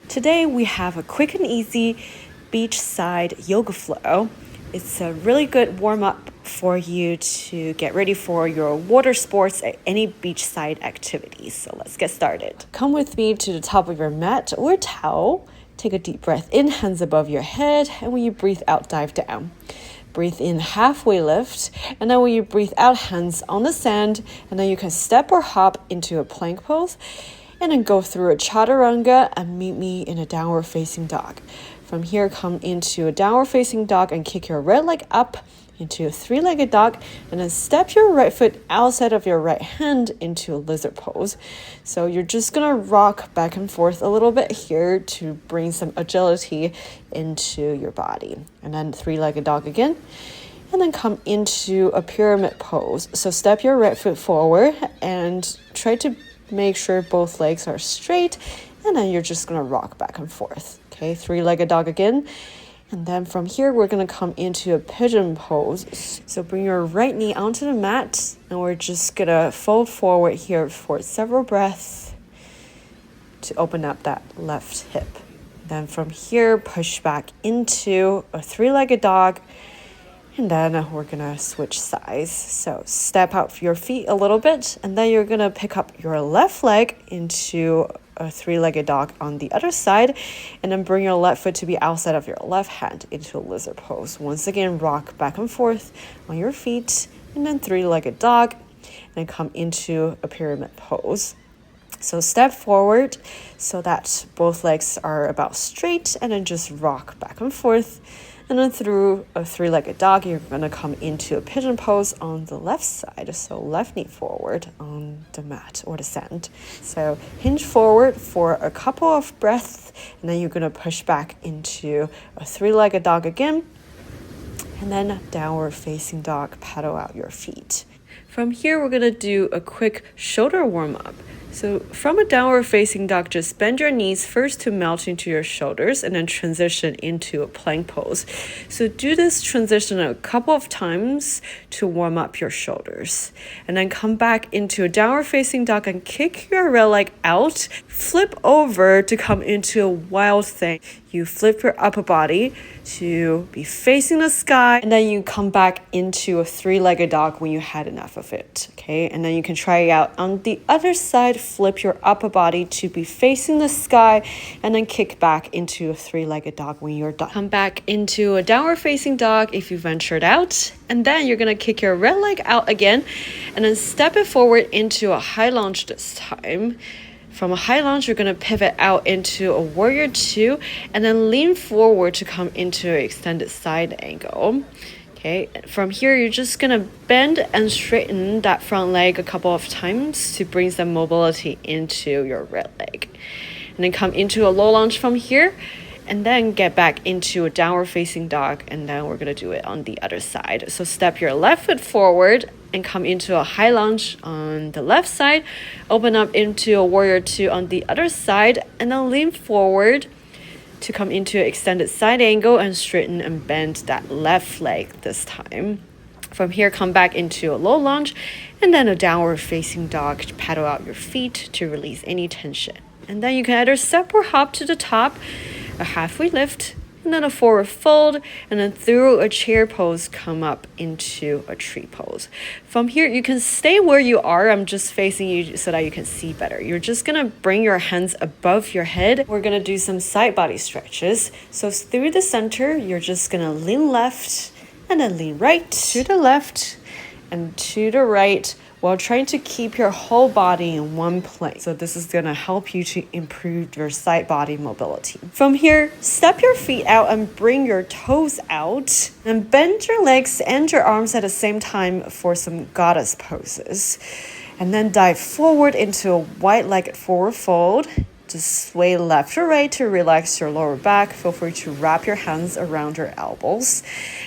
Today we have a quick and easy Beachside Yoga Flow. It's a really good warm-up for you to get ready for your water sports at any beachside activities. So let's get started. Come with me to the top of your mat or towel. Take a deep breath in, hands above your head, and when you breathe out, dive down. Breathe in, halfway lift, and then when you breathe out, hands on the sand, and then you can step or hop into a plank pose, and then go through a chaturanga and meet me in a downward facing dog. From here, come into a downward facing dog and kick your right leg up into a three-legged dog, and then step your right foot outside of your right hand into a lizard pose. So you're just gonna rock back and forth a little bit here to bring some agility into your body. And then three-legged dog again, and then come into a pyramid pose. So step your right foot forward and try to make sure both legs are straight, and then you're just gonna rock back and forth. Okay, three-legged dog again. And then from here, we're going to come into a pigeon pose. So bring your right knee onto the mat, and we're just going to fold forward here for several breaths to open up that left hip. Then from here, push back into a three-legged dog, and then we're going to switch sides. So step out your feet a little bit, and then you're going to pick up your left leg into a three-legged dog on the other side, and then bring your left foot to be outside of your left hand into a lizard pose. Once again, rock back and forth on your feet, and then three-legged dog, and come into a pyramid pose. So step forward so that both legs are about straight, and then just rock back and forth. And then through a three-legged dog, you're going to come into a pigeon pose on the left side. So left knee forward on the mat or the sand. So hinge forward for a couple of breaths, and then you're going to push back into a three-legged dog again. And then downward facing dog, paddle out your feet. From here, we're going to do a quick shoulder warm-up. So from a downward facing dog, just bend your knees first to melt into your shoulders and then transition into a plank pose. So do this transition a couple of times to warm up your shoulders. And then come back into a downward facing dog and kick your rear leg out. Flip over to come into a wild thing. You flip your upper body to be facing the sky, and then you come back into a three-legged dog when you had enough of it, okay? And then you can try it out on the other side. Flip your upper body to be facing the sky, and then kick back into a three-legged dog when you're done. Come back into a downward facing dog if you ventured out, and then you're gonna kick your right leg out again, and then step it forward into a high lunge this time. From a high lunge, you're going to pivot out into a warrior two, and then lean forward to come into an extended side angle. Okay, from here, you're just going to bend and straighten that front leg a couple of times to bring some mobility into your right leg. And then come into a low lunge from here, and then get back into a downward facing dog, and then we're going to do it on the other side. So step your left foot forward and come into a high lunge on the left side. Open up into a warrior two on the other side, and then lean forward to come into an extended side angle and straighten and bend that left leg this time. From here, come back into a low lunge, and then a downward facing dog. Paddle out your feet to release any tension. And then you can either step or hop to the top, a halfway lift, and then a forward fold, and then through a chair pose, come up into a tree pose. From here, you can stay where you are. I'm just facing you so that you can see better. You're just gonna bring your hands above your head. We're gonna do some side body stretches. So through the center, you're just gonna lean left, and then lean right, to the left, and to the right, while trying to keep your whole body in one place. So this is gonna help you to improve your side body mobility. From here, step your feet out and bring your toes out, and bend your legs and your arms at the same time for some goddess poses. And then dive forward into a wide-legged forward fold. Just sway left or right to relax your lower back. Feel free to wrap your hands around your elbows.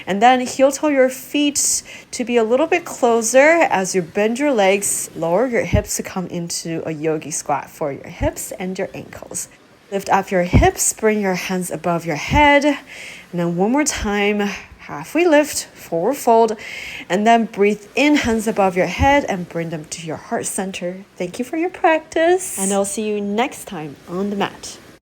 And then heel toe your feet to be a little bit closer as you bend your legs, lower your hips to come into a yogi squat for your hips and your ankles. Lift up your hips, bring your hands above your head. And then one more time, halfway lift, forward fold, and then breathe in, hands above your head, and bring them to your heart center. Thank you for your practice, and I'll see you next time on the mat.